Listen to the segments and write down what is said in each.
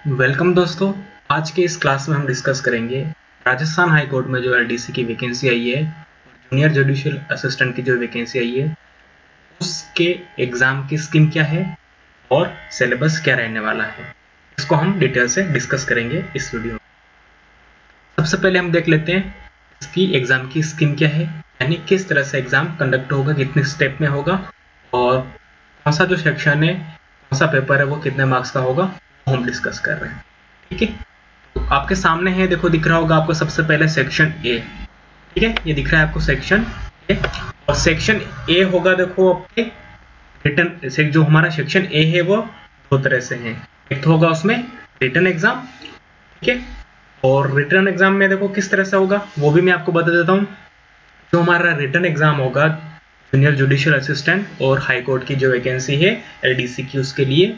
Welcome दोस्तों। आज के इस क्लास में हम डिस्कस करेंगे राजस्थान हाई कोर्ट में जो एलडीसी की वैकेंसी आई है, जूनियर जुडिशियल असिस्टेंट की जो वैकेंसी आई है, उसके एग्जाम की स्कीम क्या है और सिलेबस क्या रहने वाला है, इसको हम डिटेल से डिस्कस करेंगे इस वीडियो में। सबसे पहले हम देख लेते हैं इसकी एग्जाम की स्कीम क्या है, यानी किस तरह से एग्जाम कंडक्ट होगा, कितने स्टेप में होगा और कौन सा जो सेक्शन है, कौन सा पेपर है, वो कितने मार्क्स का होगा, हम डिस्कस कर रहे हैं। ठीक है, तो आपके सामने है, देखो दिख रहा होगा आपको सबसे पहले सेक्शन ए। ठीक है, ये दिख रहा है आपको सेक्शन ए, और सेक्शन ए होगा, देखो आपके रिटन से जो हमारा सेक्शन ए है वो दो तरह से है। एक तो होगा उसमें रिटन एग्जाम, ठीक है, और रिटन एग्जाम में देखो किस तरह से होगा वो भी मैं आपको बता देता हूँ। जो हमारा रिटन एग्जाम होगा जूनियर जुडिशियल असिस्टेंट और हाई कोर्ट की जो वैकेंसी है एलडीसी की, उसके लिए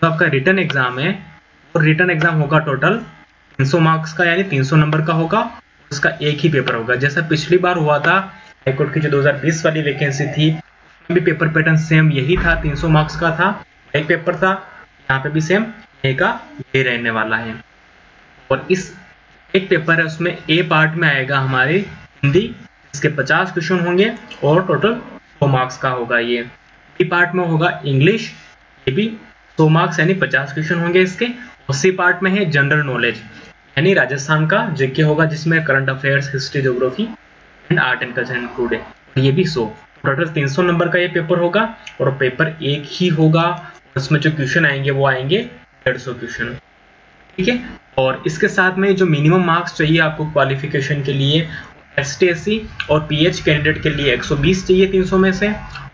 जो आपका रिटन एग्जाम है, और रिटन एग्जाम होगा टोटल 300 मार्क्स का, यानी 300 नंबर का होगा। उसका एक ही पेपर होगा, जैसा पिछली बार हुआ था हाई कोर्ट की जो 2020 वाली वैकेंसी थी, उसमें भी पेपर पैटर्न सेम यही था, 300 मार्क्स का था, एक पेपर था। यहाँ पे भी सेम ए का ये रहने वाला है, और इस एक पेपर है उसमें ए पार्ट में आएगा हमारी हिंदी, इसके 50 क्वेश्चन होंगे और टोटल 100 मार्क्स का होगा। ये बी पार्ट में होगा इंग्लिश, ये भी 100 मार्क्स यानी 50 क्वेश्चन होंगे इसके। और सी पार्ट में है जनरल नॉलेज, यानी राजस्थान का जीके होगा, जिसमें current affairs, history, geography and art and culture include है, ये भी 100। टोटल 300 नंबर का ये पेपर होगा, और पेपर एक ही होगा, उसमें जो क्वेश्चन आएंगे वो आएंगे 150 क्वेश्चन। ठीक है, और इसके साथ में जो मिनिमम मार्क्स चाहिए आपको क्वालिफिकेशन के लिए, एसटी/एससी और पीएच कैंडिडेट के लिए 120 चाहिए 300 में से,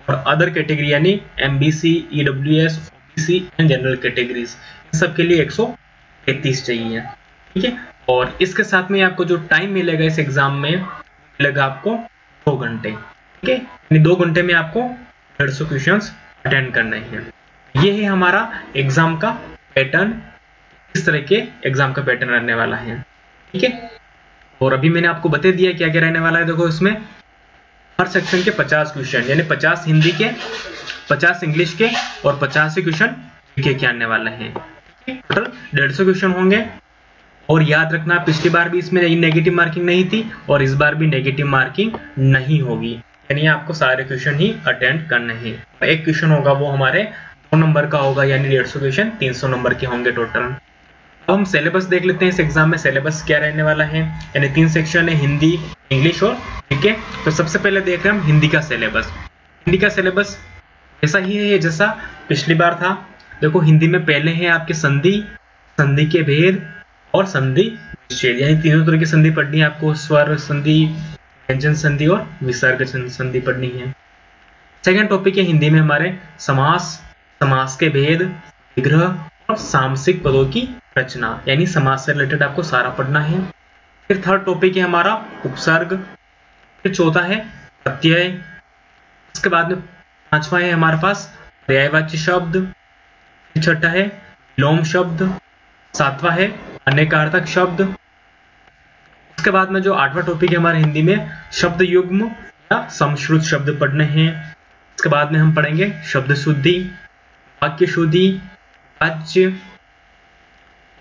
और अदर कैटेगरी यानी MBC, EWS, OBC and general categories, इन सब के लिए 133 चाहिए। ठीक है, और इसके साथ में आपको जो टाइम मिलेगा इस एग्जाम में, मिलेगा आपको 2 घंटे। ठीक है, यानी 2 घंटे में आपको 150 क्वेश्चंस अटेंड करने हैं। ये है हमारा एग्जाम का पैटर्न, इस तरह के एग्जाम का पैटर्न रहने वाला है। ठीक है, और अभी मैंने आपको बता दिया क्या क्या रहने वाला है। देखो इसमें हर सेक्शन के 50 क्वेश्चन, यानी 50 हिंदी के, 50 इंग्लिश के और 50 क्वेश्चन जीके के आने वाले हैं। टोटल 150 क्वेश्चन होंगे, और याद रखना पिछली बार भी इसमें नेगेटिव मार्किंग नहीं थी और इस बार भी नेगेटिव मार्किंग नहीं होगी, यानी आपको सारे क्वेश्चन ही अटेंड करने हैं। एक क्वेश्चन होगा वो हमारे 2 नंबर का होगा, यानी 150 क्वेश्चन 300 नंबर के होंगे टोटल। अब हम सिलेबस देख लेते हैं इस एग्जाम में सिलेबस क्या रहने वाला है, यानी 3 सेक्शन है, हिंदी, इंग्लिश और जीके। तो सबसे पहले देख रहे हैं हम हिंदी का सिलेबस। हिंदी का सिलेबस ऐसा ही है जैसा पिछली बार था। देखो हिंदी में पहले है आपके संधि, संधि के भेद और संधि विच्छेद, यानी तीनों तरह की संधि पढ़नी है आपको। स्वर संधि, व्यंजन संधि और विसर्ग संधि पढ़नी है। सेकंड टॉपिक है हिंदी में हमारे समास, समास के भेद, विग्रह और सामसिक पदों की रचना, यानी समाज से रिलेटेड आपको सारा पढ़ना है। फिर थर्ड टॉपिक है हमारा उपसर्ग, फिर चौथा है प्रत्यय, इसके बाद में पांचवा है हमारे पास पर्यायवाची शब्द, फिर छठा है विलोम शब्द, सातवां है अनेकार्थक शब्द। इसके बाद में जो आठवां टॉपिक है हमारे हिंदी में शब्द युग्म या समश्रुत शब्द पढ़ने हैं। इसके बाद में हम पढ़ेंगे शब्द शुद्धि, वाक्य शुद्धि, वाच्य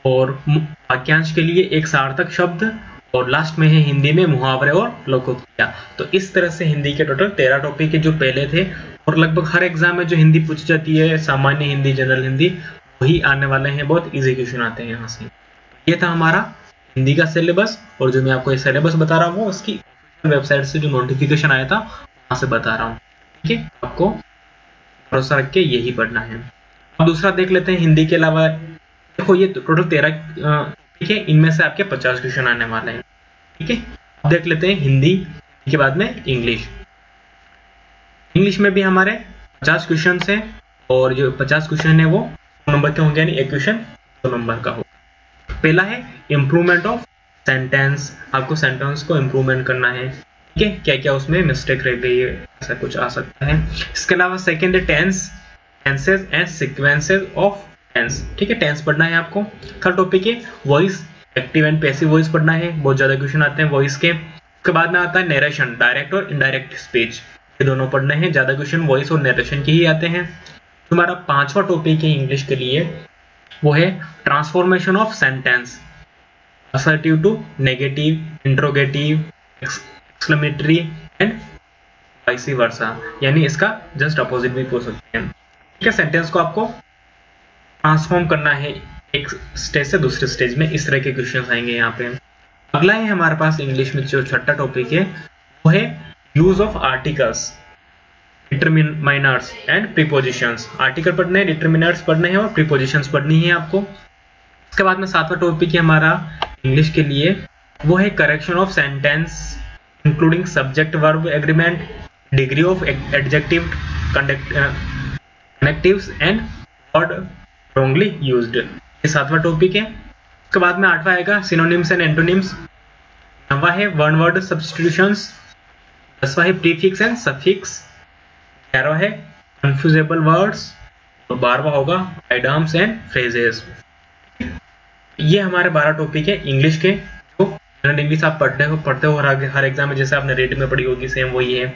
और वाक्यांश के लिए एक सार्थक शब्द, और लास्ट में है हिंदी में मुहावरे और लोकोक्तियां। तो इस तरह से हिंदी के टोटल 13 टॉपिक है जो पहले थे, और लगभग हर एग्जाम में जो हिंदी पूछी जाती है, सामान्य हिंदी, जनरल हिंदी, वही आने वाले हैं, बहुत इजी क्वेश्चन आते हैं यहाँ से। ये था हमारा हिंदी का सिलेबस, और जो मैं आपको ये सिलेबस बता रहा हूँ उसकी वेबसाइट से जो नोटिफिकेशन आया था वहां से बता रहा हूँ। ठीक है, आपको भरोसा रख के यही पढ़ना है। अब दूसरा देख लेते हैं हिंदी के अलावा। देखो ये टोटल 13 ठीक है, इनमें से आपके 50 क्वेश्चन आने वाले हैं। ठीक है, अब देख लेते हैं हिंदी के बाद में इंग्लिश। इंग्लिश में भी हमारे 50 क्वेश्चन हैं, और जो 50 क्वेश्चन है वो 2 नंबर के होंगे, यानी एक क्वेश्चन 2 नंबर का होगा। पहला है इम्प्रूवमेंट ऑफ सेंटेंस, आपको सेंटेंस को इम्प्रूवमेंट करना है। ठीक है, क्या क्या उसमें मिस्टेक रह गई है, ऐसा कुछ आ सकता है। इसके अलावा सेकेंड है tense, tenses and sequences of tense. ठीक है, टेंस पढ़ना है आपको। थर्ड टॉपिक है voice, active and passive voice पढ़ना है, बहुत ज्यादा क्वेश्चन आते हैं वॉइस के। उसके बाद में आता है नरेशन, डायरेक्ट और इनडायरेक्ट स्पीच, ये दोनों पढ़ने हैं, ज्यादा क्वेश्चन वॉइस और नरेशन के ही आते हैं। हमारा 5वां टॉपिक है इंग्लिश के लिए वो है transformation of sentence, assertive to negative, interrogative, exclamatory and vice versa, यानी इसका जस्ट अपोजिट भी पूछ सकते हैं। ठीक है, सेंटेंस को आपको ट्रांसफॉर्म करना है एक स्टेज से दूसरे स्टेज में, इस तरह के क्वेश्चंस आएंगे यहाँ पे। अगला है हमारे पास इंग्लिश में जो छठा टॉपिक है वो है use of articles, determiners and prepositions. Article पढ़ने हैं, डिटरमिनर्स पढ़ने हैं और प्रीपोजिशंस पढ़नी है आपको। इसके बाद में सातवां टॉपिक है हमारा इंग्लिश के लिए, वो है correction of sentence including subject verb agreement, degree of adjective, connectives and word wrongly used. ये सातवां टॉपिक है। उसके बाद में आठवां आएगा सिनोनिम्स एंड एंटोनिम्स, नौवां है वन वर्ड सब्स्टिट्यूशंस, 10वां है प्रीफिक्स एंड सफिक्स, 11वां है कंफ्यूजेबल वर्ड्स और 12वां होगा आइडम्स एंड फ्रेजेस। ये हमारे 12 टॉपिक है इंग्लिश के, जो जनरल इंग्लिश आप पढ़ते हो हर एग्जाम में, जैसे आपने रेट में पढ़ी होगी सेम वही है।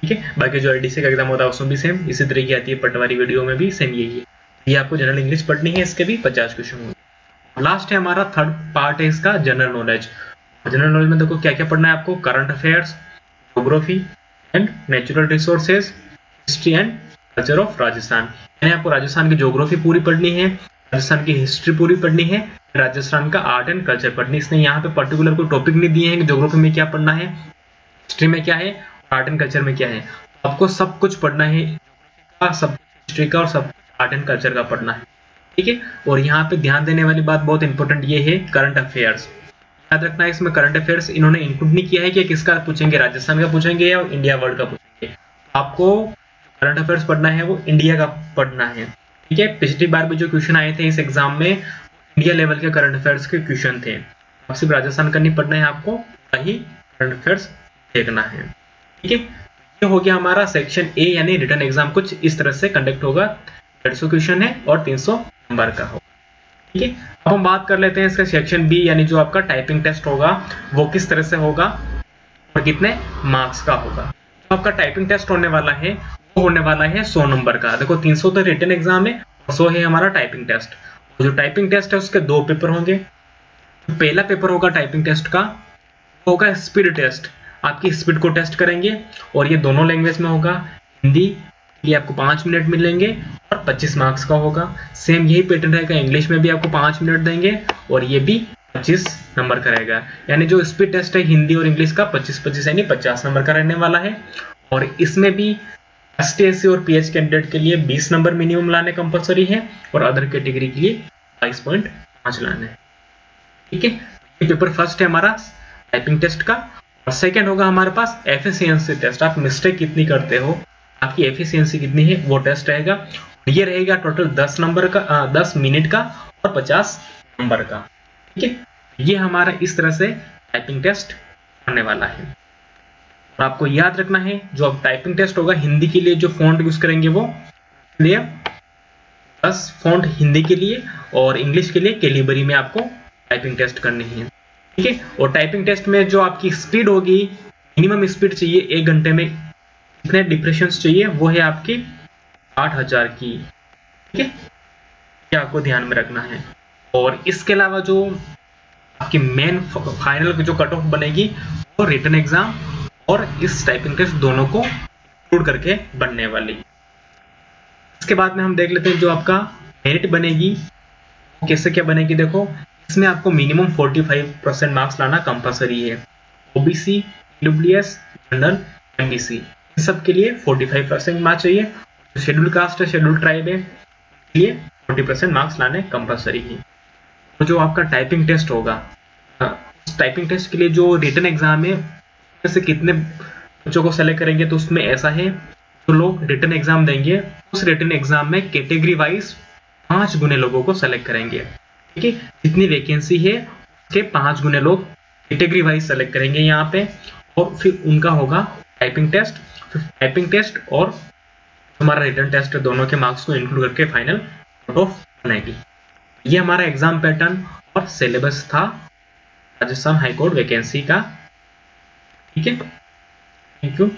ठीक है, बाकी जो आईडीसी का एग्जाम होता है उसमें भी सेम इसी तरह की आती है, पटवारी वीडियो में भी सेम यही है। ये आपको जनरल इंग्लिश पढ़नी है, इसके भी 50 क्वेश्चन होंगे। लास्ट है हमारा थर्ड पार्ट है इसका जनरल नॉलेज। जनरल नॉलेज में देखो क्या क्या पढ़ना है आपको, current affairs, geography and natural resources, history and culture of Rajasthan. यानी आपको राजस्थान की ज्योग्राफी पूरी पढ़नी है, राजस्थान की हिस्ट्री पूरी पढ़नी है, राजस्थान का आर्ट एंड कल्चर पढ़नी। इसने यहाँ पे पर्टिकुलर कोई टॉपिक नहीं दिए हैं कि ज्योग्राफी में क्या पढ़ना है, हिस्ट्री में क्या है, आर्ट एंड कल्चर में क्या है। आपको सब कुछ पढ़ना है, सब हिस्ट्री का और सब आर्ट एंड कल्चर का पढ़ना है। ठीक है, और यहाँ पे ध्यान देने वाली बात बहुत इंपॉर्टेंट ये है करंट अफेयर्स। याद रखना है इसमें करंट अफेयर्स इन्होंने इंक्लूड नहीं किया है कि किसका पूछेंगे, राजस्थान का पूछेंगे या इंडिया वर्ल्ड का पूछेंगे। आपको करंट अफेयर्स पढ़ना है वो इंडिया का पढ़ना है। ठीक है, पिछली बार भी जो क्वेश्चन आए थे इस एग्जाम में इंडिया लेवल के करंट अफेयर्स के क्वेश्चन थे। अब सिर्फ राजस्थान का नहीं पढ़ना है, आपको वही करंट अफेयर्स देखना है। ठीक है, ये हो गया हमारा सेक्शन ए, यानी रिटन एग्जाम कुछ इस तरह से कंडक्ट होगा। 150 क्वेश्चन है और 300 नंबर का होगा। ठीक है, अब हम बात कर लेते हैं इसका सेक्शन बी, यानी जो आपका टाइपिंग टेस्ट होगा वो किस तरह से होगा और कितने मार्क्स का होगा। तो आपका टाइपिंग टेस्ट होने वाला है वो होने वाला है 100 नंबर का। देखो 300 तो रिटन एग्जाम है और 100 है हमारा टाइपिंग टेस्ट। जो टाइपिंग टेस्ट है उसके 2 पेपर होंगे। पहला पेपर होगा टाइपिंग टेस्ट का, होगा स्पीड टेस्ट, आपकी स्पीड को टेस्ट करेंगे और ये दोनों लैंग्वेज में होगा। हिंदी के लिए आपको 5 मिनट मिलेंगे और 25 मार्क्स का होगा। सेम यही पैटर्न रहेगा, इंग्लिश में भी आपको 5 मिनट देंगे और ये भी 25 नंबर का रहेगा। यानी जो स्पीड टेस्ट है हिंदी और इंग्लिश का 25-25 यानी 50 नंबर का रहने वाला है। और इसमें भी ST/SC और PH कैंडिडेट के लिए 20 नंबर मिनिमम लाने कंपलसरी है और अदर कैटेगरी के लिए 22.5 लाने हैं। ठीक है, ये पेपर फर्स्ट है हमारा टाइपिंग टेस्ट का। और सेकंड होगा हमारे पास एफिशिएंसी टेस्ट, आप मिस्टेक कितनी करते हो, आपकी एफिशिएंसी कितनी है वो टेस्ट रहेगा। ये रहेगा टोटल 10 नंबर का, 10 मिनट का और 50 नंबर का। ठीक है, ये हमारा इस तरह से टाइपिंग टेस्ट होने वाला है। और आपको याद रखना है जो अब टाइपिंग टेस्ट होगा हिंदी के लिए जो फॉन्ट यूज करेंगे वो लिए 10 फॉन्ट हिंदी के लिए और इंग्लिश के लिए कैलिबरी में आपको टाइपिंग टेस्ट करनी है। ठीक है, और टाइपिंग टेस्ट में जो आपकी स्पीड होगी, मिनिमम स्पीड चाहिए 1 घंटे में कितने डिप्रेशंस चाहिए, वो है आपकी 8000 की। ठीक है, ये आपको ध्यान में रखना है। और इसके अलावा जो आपकी मेन फाइनल जो कट ऑफ बनेगी वो रिटन एग्जाम और इस टाइपिंग टेस्ट दोनों को इंक्लूड करके बनने वाली। इसके बाद में हम देख लेते हैं जो आपका मेरिट बनेगी वो कैसे क्या बनेगी। देखो इसमें आपको मिनिमम 45% मार्क्स लाना कंपलसरी है। ओबीसी, ईडब्ल्यूएस, जनरल, एमबीसी इन सब के लिए 45% मार्क्स चाहिए। शेड्यूल कास्ट है, शेड्यूल ट्राइब है, इसके लिए 40% मार्क्स लाने कंपलसरी है। तो जो आपका टाइपिंग टेस्ट होगा, उस टाइपिंग टेस्ट के लिए जो रिटन एग्जाम है से कितने बच्चों को सेलेक्ट करेंगे, तो उसमें ऐसा है जो लोग रिटन एग्जाम देंगे उस रिटन एग्जाम में कैटेगरी वाइज 5 गुने लोगों को सेलेक्ट करेंगे। ठीक है, जितनी वैकेंसी है उसके 5 गुने लोग कैटेगरी वाइज सेलेक्ट करेंगे यहाँ पे और फिर उनका होगा टाइपिंग टेस्ट। फिर टाइपिंग टेस्ट और हमारा रिटन टेस्ट दोनों के मार्क्स को इंक्लूड करके फाइनल कट ऑफ बनेगी। ये हमारा एग्जाम पैटर्न और सिलेबस था राजस्थान हाईकोर्ट वैकेंसी का। ठीक है, थैंक यू।